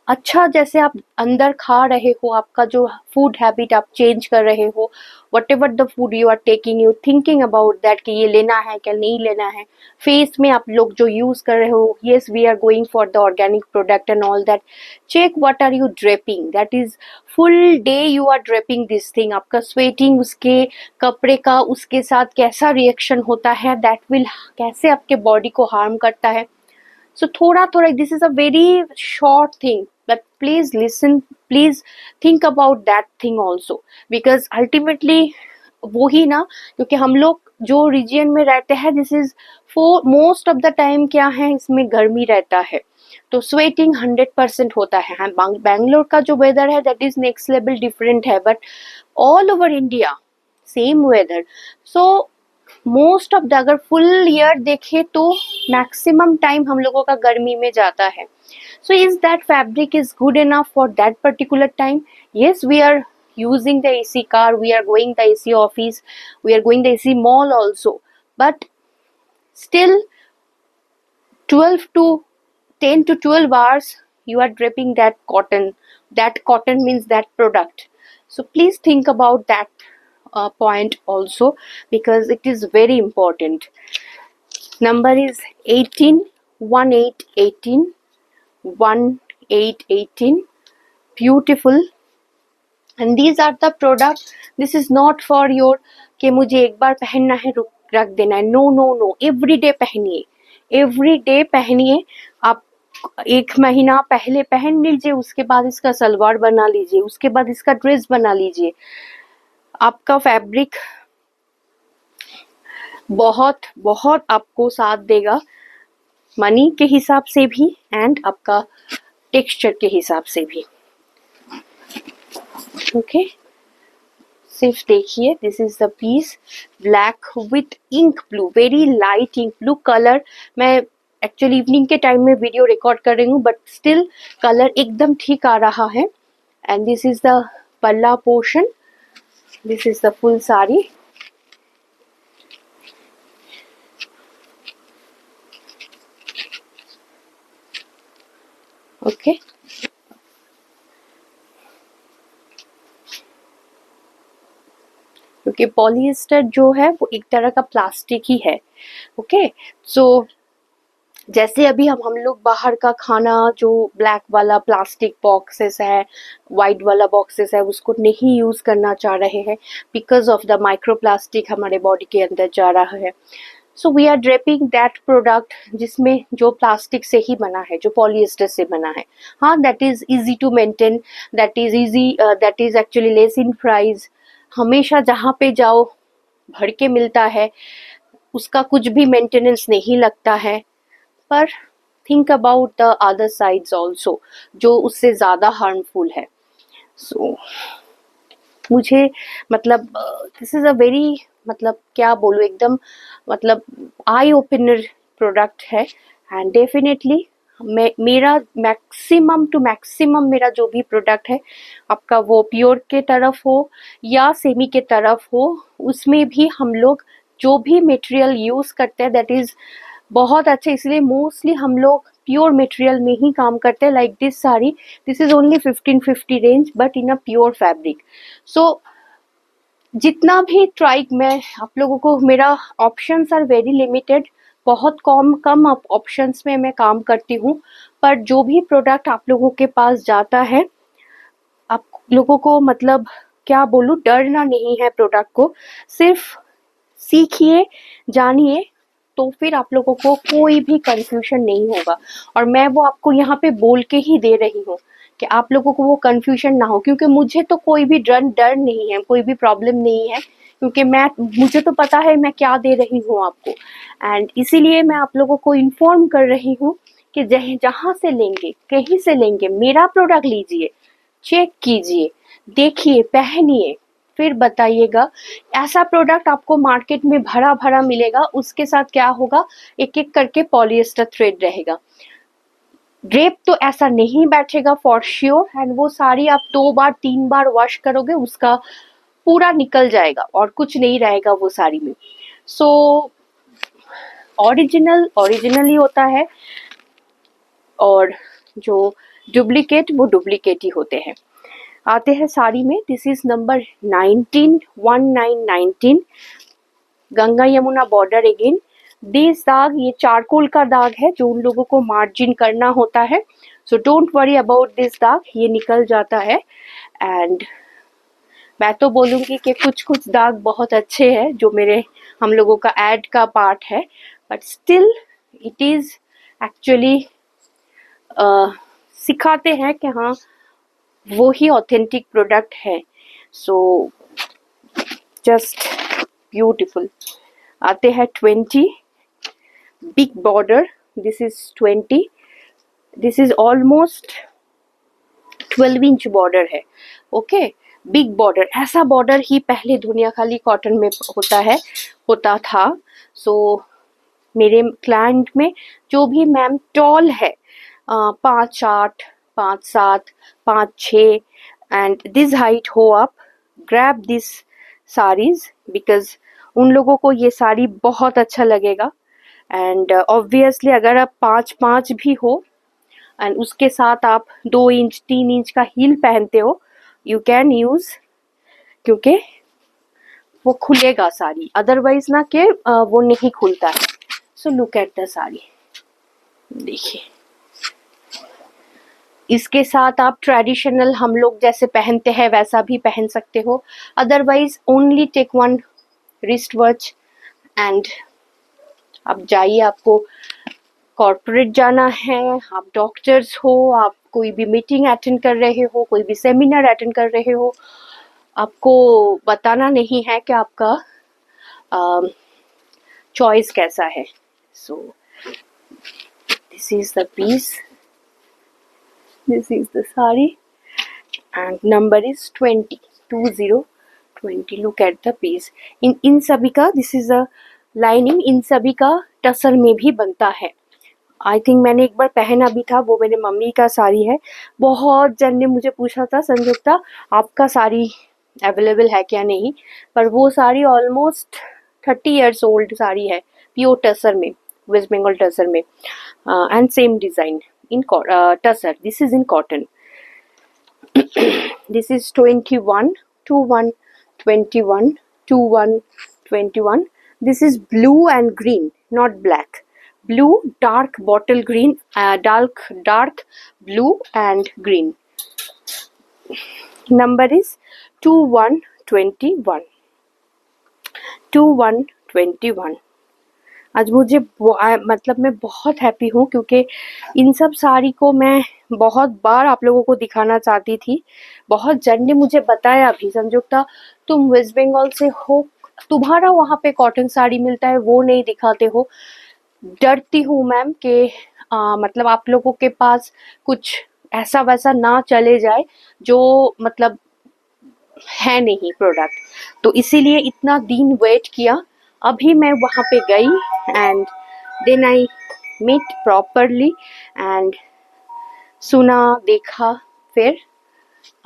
अच्छा जैसे आप अंदर खा रहे हो, आपका जो फूड हैबिट आप चेंज कर रहे हो, whatever the food you are taking, you thinking about that कि ये लेना है क्या नहीं लेना है. फेस में आप लोग जो यूज कर रहे हो, yes we are going for the organic product and all that. Check what are you draping, that is full day you are draping this thing. आपका स्वेटिंग उसके कपड़े का उसके साथ कैसा रिएक्शन होता है, दैट विल कैसे आपके बॉडी को हार्म करता है. So थोड़ा थोड़ा, this is a very short thing, but please listen, please think about that thing also, because ultimately वही ना, क्योंकि हम लोग जो रीजन में रहते हैं, this is for most of the time क्या है, इसमें गर्मी रहता है तो स्वेटिंग 100% होता है. हाँ, बैंगलोर का जो वेदर है that is next level different है, but all over India same weather. So most of the, अगर फुल ईयर देखे तो मैक्सिमम टाइम हम लोगों का गर्मी में जाता है. So is that fabric is good enough for that particular time. Yes we are using the AC car, we are going the AC office, we are going the AC mall also, but still 12 to 10 to 12 hours you are draping that cotton. That cotton means that product. So please think about that point also, because it is very important. Number is 18, 1 8 18, 1 8 18. Beautiful. And these are the products. This is not for your कि मुझे एक बार पहनना है रख देना है. No no no, every day पहनिए, every day पहनिए. आप एक महीना पहले पहन लीजिए, उसके बाद इसका सलवार बना लीजिए, उसके बाद इसका ड्रेस बना लीजिए. आपका फैब्रिक बहुत बहुत आपको साथ देगा. मनी के हिसाब से भी एंड आपका टेक्सचर के हिसाब से भी। ओके, सिर्फ देखिए, this is the piece, black with ink blue, very light ink blue colour. मैं एक्चुअली इवनिंग के टाइम में वीडियो रिकॉर्ड कर रही हूँ, बट स्टिल कलर एकदम ठीक आ रहा है। And this is the palla portion, this is the full sari. Okay, क्योंकि पॉलिएस्टर जो है वो एक तरह का प्लास्टिक ही है। ओके, सो जैसे अभी हम लोग बाहर का खाना जो ब्लैक वाला प्लास्टिक बॉक्सेस है, वाइट वाला बॉक्सेस है, उसको नहीं यूज करना चाह रहे हैं बिकॉज ऑफ द माइक्रोप्लास्टिक हमारे बॉडी के अंदर जा रहा है। So we are draping that product जिसमें जो प्लास्टिक से ही बना है, जो पॉलिएस्टर से बना है। हाँ, that is easy to maintain, that is easy, that is actually less in price. हमेशा जहाँ पे जाओ भर के मिलता है, उसका कुछ भी मेंटेनेंस नहीं लगता है। पर think about the other sides also, जो उससे ज़्यादा हार्मफुल है। सो मुझे मतलब दिस इज़ अ वेरी, मतलब क्या बोलूँ, एकदम मतलब आई ओपनर प्रोडक्ट है। एंड डेफिनेटली मेरा मैक्सिमम टू मैक्सिमम मेरा जो भी प्रोडक्ट है, आपका वो प्योर के तरफ हो या सेमी के तरफ हो, उसमें भी हम लोग जो भी मटेरियल यूज़ करते हैं दैट इज़ बहुत अच्छे। इसलिए मोस्टली हम लोग प्योर मटेरियल में ही काम करते हैं। Like this sari, this is only 1550 range but in a pure fabric. So जितना भी ट्राई, मैं आप लोगों को, मेरा ऑप्शंस आर वेरी लिमिटेड, बहुत कम कम ऑप्शंस में मैं काम करती हूँ। पर जो भी प्रोडक्ट आप लोगों के पास जाता है, आप लोगों को मतलब क्या बोलूँ, डरना नहीं है प्रोडक्ट को। सिर्फ सीखिए, जानिए, तो फिर आप लोगों को कोई भी कंफ्यूजन नहीं होगा। और मैं वो आपको यहाँ पे बोल के ही दे रही हूँ कि आप लोगों को वो कंफ्यूजन ना हो, क्योंकि मुझे तो कोई भी डर नहीं है, कोई भी प्रॉब्लम नहीं है, क्योंकि मुझे तो पता है मैं क्या दे रही हूँ आपको। एंड इसीलिए मैं आप लोगों को इन्फॉर्म कर रही हूँ कि जहाँ से लेंगे, कहीं से लेंगे, मेरा प्रोडक्ट लीजिए, चेक कीजिए, देखिए, पहनिए, फिर बताइएगा। ऐसा प्रोडक्ट आपको मार्केट में भरा भरा मिलेगा, उसके साथ क्या होगा, एक एक करके पॉलिएस्टर थ्रेड रहेगा। ड्रेप तो ऐसा नहीं बैठेगा फॉर श्योर। एंड वो साड़ी आप 2 बार 3 बार वॉश करोगे, उसका पूरा निकल जाएगा और कुछ नहीं रहेगा वो साड़ी में। सो ओरिजिनल ओरिजिनल ही होता है, और जो डुप्लीकेट वो डुप्लीकेट ही होते हैं। आते हैं साड़ी में, this is number 19, 1919, Ganga Yamuna border again. This दाग, ये चारकोल का दाग है जो उन लोगों को मार्जिन करना होता है। So don't worry about this दाग, ये निकल जाता है। एंड मैं तो बोलूँगी कि कुछ कुछ दाग बहुत अच्छे हैं जो मेरे हम लोगों का एड का पार्ट है, but still it is actually सिखाते हैं कि हाँ, वो ही ऑथेंटिक प्रोडक्ट है। So just beautiful. आते हैं 20, big border, this is 20, this is almost 12 inch border है। ओके, बिग बॉर्डर, ऐसा बॉर्डर ही पहले दुनिया खाली कॉटन में होता था। सो मेरे क्लाइंट में जो भी मैम टॉल है, 5'8", 5'7", 5'6", एंड दिस हाइट हो आप, ग्रैब दिस साड़ीज बिकॉज उन लोगों को ये साड़ी बहुत अच्छा लगेगा। एंड ऑब्वियसली अगर आप 5'5" भी हो एंड उसके साथ आप 2 इंच 3 इंच का हील पहनते हो, यू कैन यूज, क्योंकि वो खुलेगा साड़ी, अदरवाइज ना कि वो नहीं खुलता है। So look at the sari, देखिए, इसके साथ आप ट्रेडिशनल हम लोग जैसे पहनते हैं वैसा भी पहन सकते हो, otherwise only take one wrist watch and आप जाइए। आपको कॉर्पोरेट जाना है, आप डॉक्टर्स हो, आप कोई भी मीटिंग अटेंड कर रहे हो, कोई भी सेमिनार अटेंड कर रहे हो, आपको बताना नहीं है कि आपका चॉइस कैसा है। सो This is the piece, this is the sari, and number is 20, 20. Look at the piece. इन सभी का, this is a lining, इन सभी का टसर में भी बनता है. आई थिंक मैंने एक बार पहना भी था, वो मेरे मम्मी का साड़ी है. बहुत जन ने मुझे पूछा था, संयुक्ता आपका साड़ी अवेलेबल है क्या नहीं, पर वो sari almost 30 years old sari है, प्योर टसर में, वेस्ट बंगाल टसर में, and same design in tussar. This is in cotton. This is 21, 21, 21, 21, 21. This is blue and green, not black. Blue, dark bottle green, dark blue and green. Number is 2121. 2121. आज मुझे मतलब मैं बहुत happy हूँ, क्योंकि इन सब साड़ी को मैं बहुत बार आप लोगों को दिखाना चाहती थी. बहुत जन ने मुझे बताया भी, संयुक्ता तुम वेस्ट बंगाल से हो, तुम्हारा वहाँ पे कॉटन साड़ी मिलता है, वो नहीं दिखाते हो. डरती हूँ मैम कि मतलब आप लोगों के पास कुछ ऐसा वैसा ना चले जाए जो मतलब है नहीं प्रोडक्ट, तो इसीलिए इतना दिन वेट किया. अभी मैं वहाँ पे गई and then I meet properly and सुना, देखा, फिर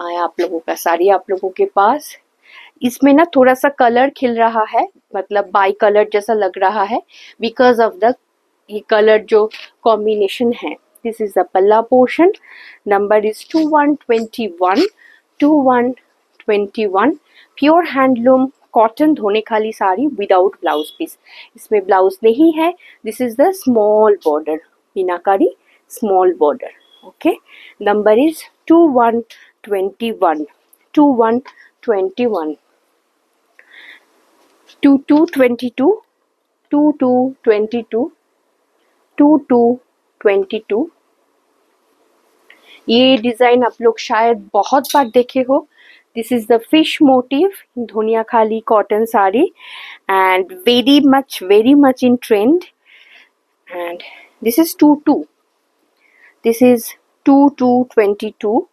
आया आप लोगों का साड़ी आप लोगों के पास. इसमें ना थोड़ा सा कलर खिल रहा है, मतलब बाई कलर जैसा लग रहा है, बिकॉज ऑफ द ये कलर जो कॉम्बिनेशन है. This is the palla portion. Number is 2121. 2121. Pure handloom cotton धोने खाली साड़ी विदाउट ब्लाउज पीस. इसमें ब्लाउज नहीं है. This is the small border, meenakari small border. Okay, number is 2121. 2121. 2222. 2222. 2222. ये डिजाइन आप लोग शायद बहुत बार देखे हो. This is the fish motif Dhaniakhali cotton sari and very much in trend. And this is 22. This is 2222.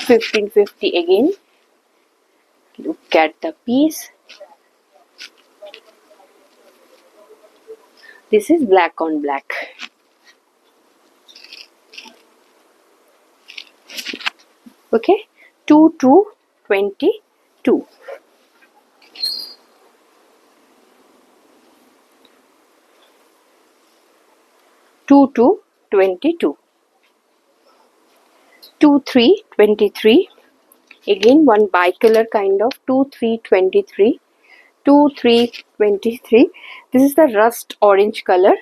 1550 again. Look at the piece. This is black on black. Okay, 2222. 2222. 2323. Again one bicolor kind of. 2323. 2323. This is the rust orange color.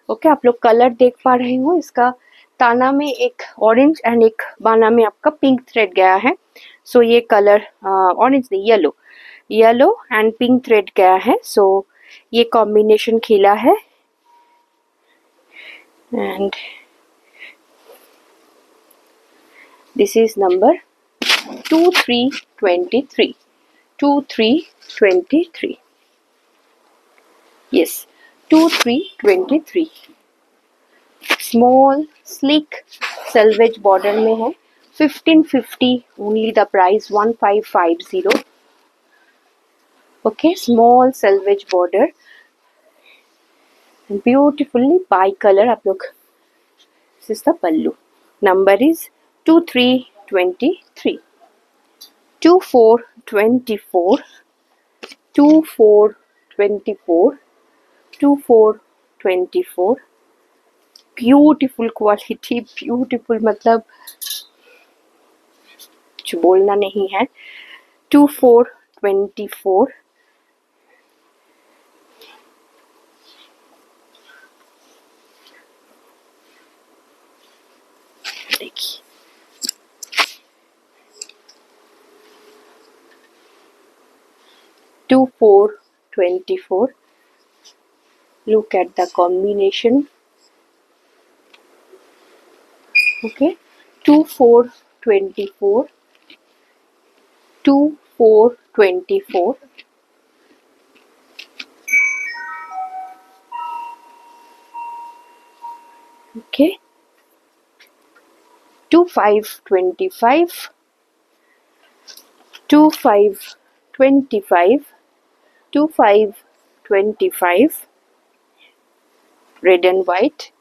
Okay, आप लोग colour देख पा रहे हो. इसका ताना में एक ऑरेंज एंड एक बाना में आपका पिंक थ्रेड गया है. सो ये कलर ऑरेंज नहीं, येलो एंड पिंक थ्रेड गया है. सो ये कॉम्बिनेशन खिला है. And this is number 2323. 2323. yes, 2323. Small slick selvage border में है. 1550 only the price. 1550. Okay, small selvage border beautifully by colour. आप लोग, this is the pallu. Number is 2323. 2424. 2424. 2424. Beautiful quality, beautiful मतलब कुछ बोलना नहीं है. 2424. देखिए, 2424. Look at the combination. Okay, 2424. 2424. Okay, 2525, 2525, 2525, red and white,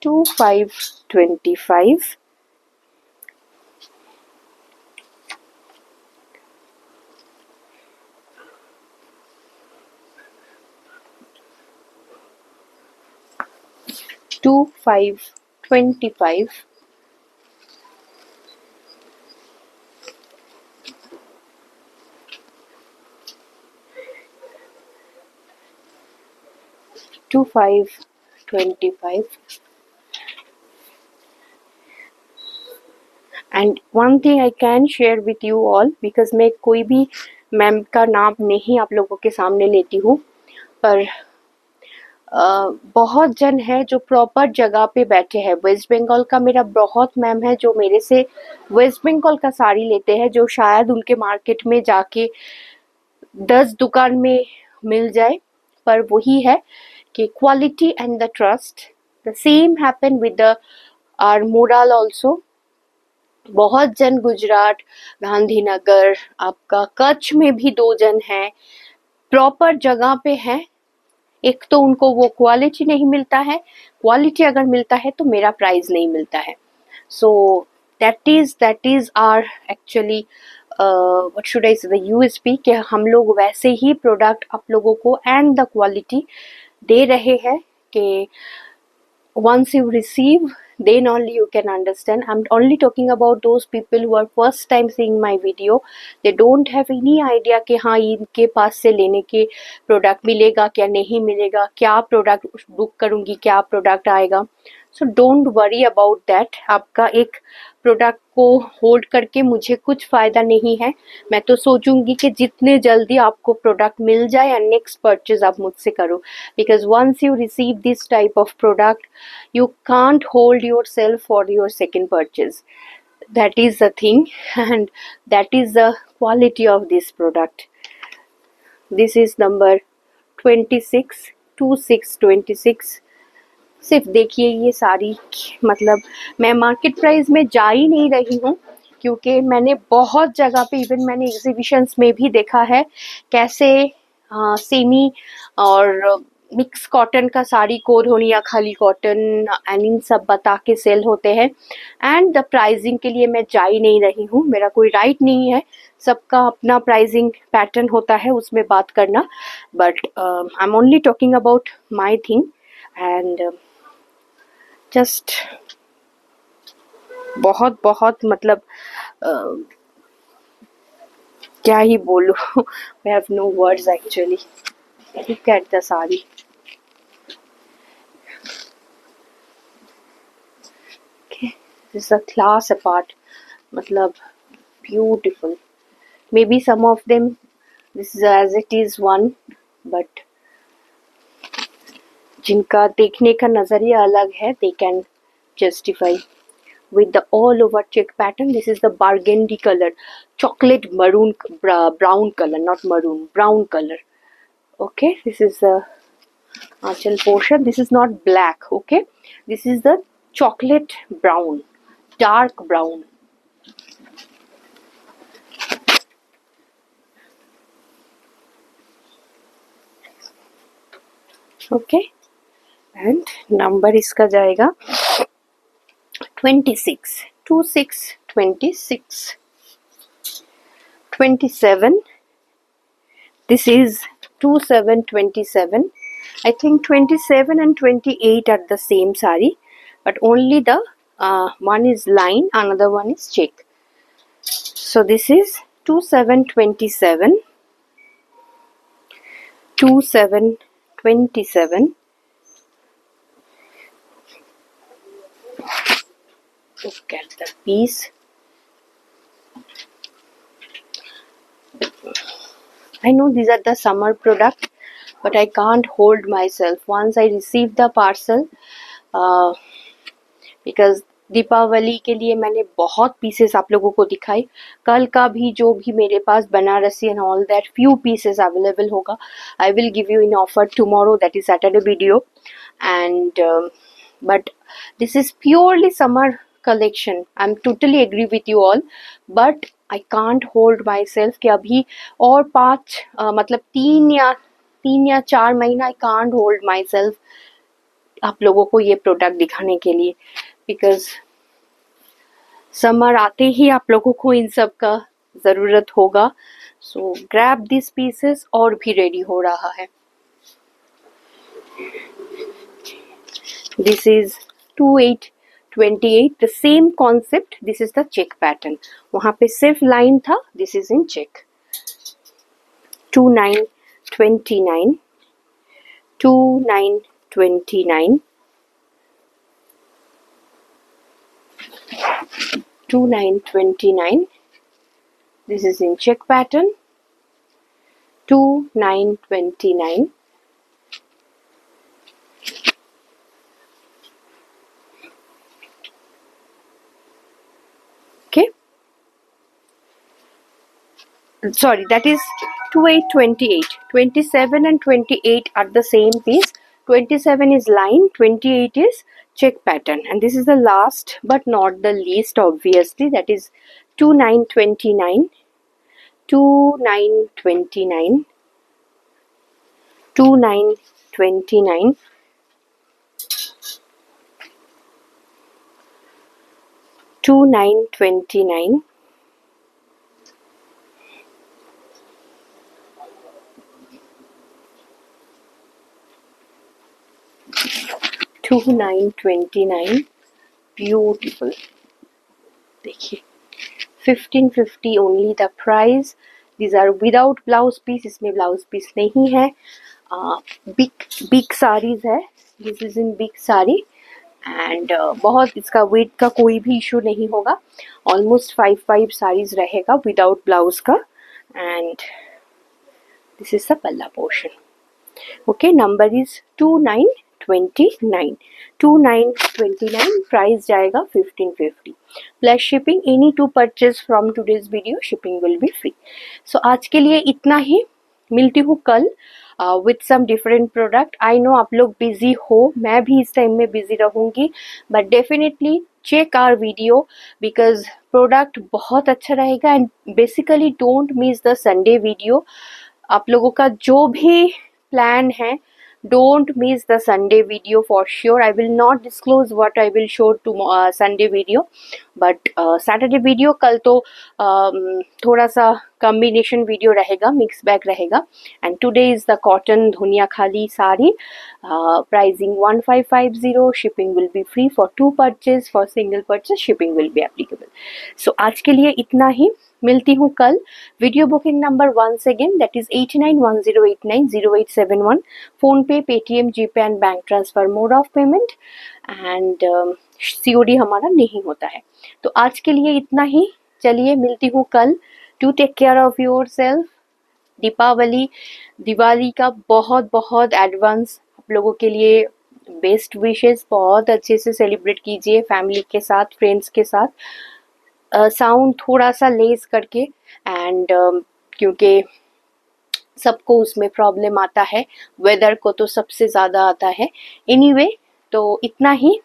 2525, 2525, 2525. And one thing I can share with you all, because मैं कोई भी मैम का नाम नहीं आप लोगों के सामने लेती हूँ, पर बहुत जन है जो प्रॉपर जगह पे बैठे हैं। वेस्ट बंगाल का मेरा बहुत मैम है जो मेरे से वेस्ट बंगाल का साड़ी लेते हैं, जो शायद उनके मार्केट में जाके 10 दुकान में मिल जाए, पर वही है कि quality and the trust, the same happen with the our moral also. बहुत जन गुजरात, गांधीनगर, आपका कच्छ में भी 2 जन हैं, प्रॉपर जगह पे हैं। एक तो उनको वो क्वालिटी नहीं मिलता है, क्वालिटी अगर मिलता है तो मेरा प्राइस नहीं मिलता है। So that is our actually what should I say the USP, कि हम लोग वैसे ही प्रोडक्ट आप लोगों को एंड द क्वालिटी दे रहे हैं कि once you receive, then only you can understand. I'm only talking about those people who are first time seeing my video. They don't have any idea कि हाँ इनके पास से लेने के प्रोडक्ट मिलेगा क्या नहीं मिलेगा, क्या प्रोडक्ट बुक करूँगी क्या प्रोडक्ट आएगा। So don't worry about that. आपका एक प्रोडक्ट को होल्ड करके मुझे कुछ फ़ायदा नहीं है। मैं तो सोचूंगी कि जितने जल्दी आपको प्रोडक्ट मिल जाए एंड नेक्स्ट परचेज आप मुझसे करो, because once you receive this type of product you can't hold yourself for your second purchase. That is the thing, and that is the quality of this product. This is number 26, 2626. सिर्फ देखिए ये साड़ी, मतलब मैं market price में जा ही नहीं रही हूँ, क्योंकि मैंने बहुत जगह पे, इवन मैंने एग्जीबिशंस में भी देखा है कैसे सेमी और मिक्स कॉटन का साड़ी कोड होनी या खाली कॉटन एंड इन सब बता के सेल होते हैं। एंड द प्राइसिंग के लिए मैं जा ही नहीं रही हूँ, मेरा कोई राइट नहीं है, सबका अपना प्राइसिंग पैटर्न होता है उसमें बात करना। But I am only talking about my thing and just बहुत बहुत मतलब क्या ही बोलूँ, I have no words actually. Look at the sari. Okay, this is a class apart, मतलब beautiful. Maybe some of them this is as it is one, but जिनका देखने का नजरिया अलग है, they can justify with the all over check pattern. This is the burgundy color, chocolate maroon, brown color, not maroon, brown color. Okay, this is the Achal portion. This is not black. Okay, this is the chocolate brown, dark brown. Okay, and number इसका जाएगा 26, 26, 26, 27. This is 2727. I think 27 and 28 are the same sari, but only the one is line, another one is check. So this is 2727, 2727. Look at the piece. I know these are the summer product, but I can't hold myself once I receive the parcel, because Deepawali के लिए मैंने बहुत pieces आप लोगों को दिखाई। कल का भी जो भी मेरे पास Banarasi and all that few pieces available होगा, I will give you in offer tomorrow, that is Saturday video. And but this is purely summer collection. I'm totally agree with you all, but I can't hold myself कि अभी और मतलब 3 या 4 महीना I can't hold myself आप लोगों को ये प्रोडक्ट दिखाने के लिए, बिकॉज समर आते ही आप लोगों को इन सब का ज़रूरत होगा. सो ग्रैब दिस पीसेस और भी रेडी हो रहा है. This is 2828, the same concept. This is the check pattern. वहाँ पे सिर्फ लाइन था. This is in check. 2929, 2929, 2929. This is in check pattern. 2929. Okay. Sorry, that is 2828. 27 and 28 are the same piece. 27 is line, 28 is check pattern, and this is the last but not the least, obviously, that is 2929, 2929, 2929, 2929, 2929. Beautiful. देखिए 1550 only the price. These are without blouse piece. इसमें blouse piece नहीं है. Big saris है. This is in big sari and बहुत इसका wait का कोई भी इशू नहीं होगा. ऑलमोस्ट 5 साड़ीज रहेगा विदाउट ब्लाउज का. And this is the palla portion. Okay, number is 2929. 2929. Price जाएगा 1550 plus shipping. Any two purchase from today's video shipping will be free. So आज के लिए इतना ही. मिलती हूँ कल with some different product. I know आप लोग बिजी हो, मैं भी इस टाइम में बिजी रहूँगी, but definitely check our video because product बहुत अच्छा रहेगा. And basically don't miss the Sunday video. आप लोगों का जो भी प्लान है, don't miss the Sunday video for sure. I will not disclose what I will show to Sunday video, but Saturday video कल तो थोड़ा सा कॉम्बिनेशन वीडियो रहेगा, मिक्स बैग रहेगा. And today is the cotton Dhaniakhali sari. Pricing 1550. Shipping will be free for 2 purchase. For single purchase shipping will be applicable. So आज के लिए इतना ही. मिलती हूँ कल. Video booking number once again, that is 8910890871. Phone पे, Paytm, GPay and bank transfer mode of payment. And COD हमारा नहीं होता है. तो आज के लिए इतना ही. चलिए मिलती हूँ कल. To take care of your self. Diwali का बहुत बहुत एडवांस आप लोगों के लिए बेस्ट विशेस. बहुत अच्छे से सेलिब्रेट कीजिए फैमिली के साथ, फ्रेंड्स के साथ. साउंड थोड़ा सा लेस करके. एंड क्योंकि सबको उसमें प्रॉब्लम आता है, वेदर को तो सबसे ज़्यादा आता है. एनीवे, तो इतना ही.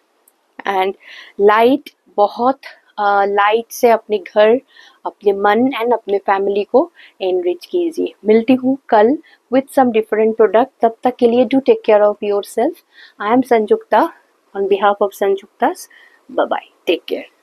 एंड लाइट, बहुत लाइट से अपने घर, अपने मन एंड अपने फैमिली को एनरिच कीजिए. मिलती हूँ कल विथ सम डिफरेंट प्रोडक्ट. तब तक के लिए do take care of your self. I am Sanjukta on behalf of Sanjukta's. Bye bye. Take care.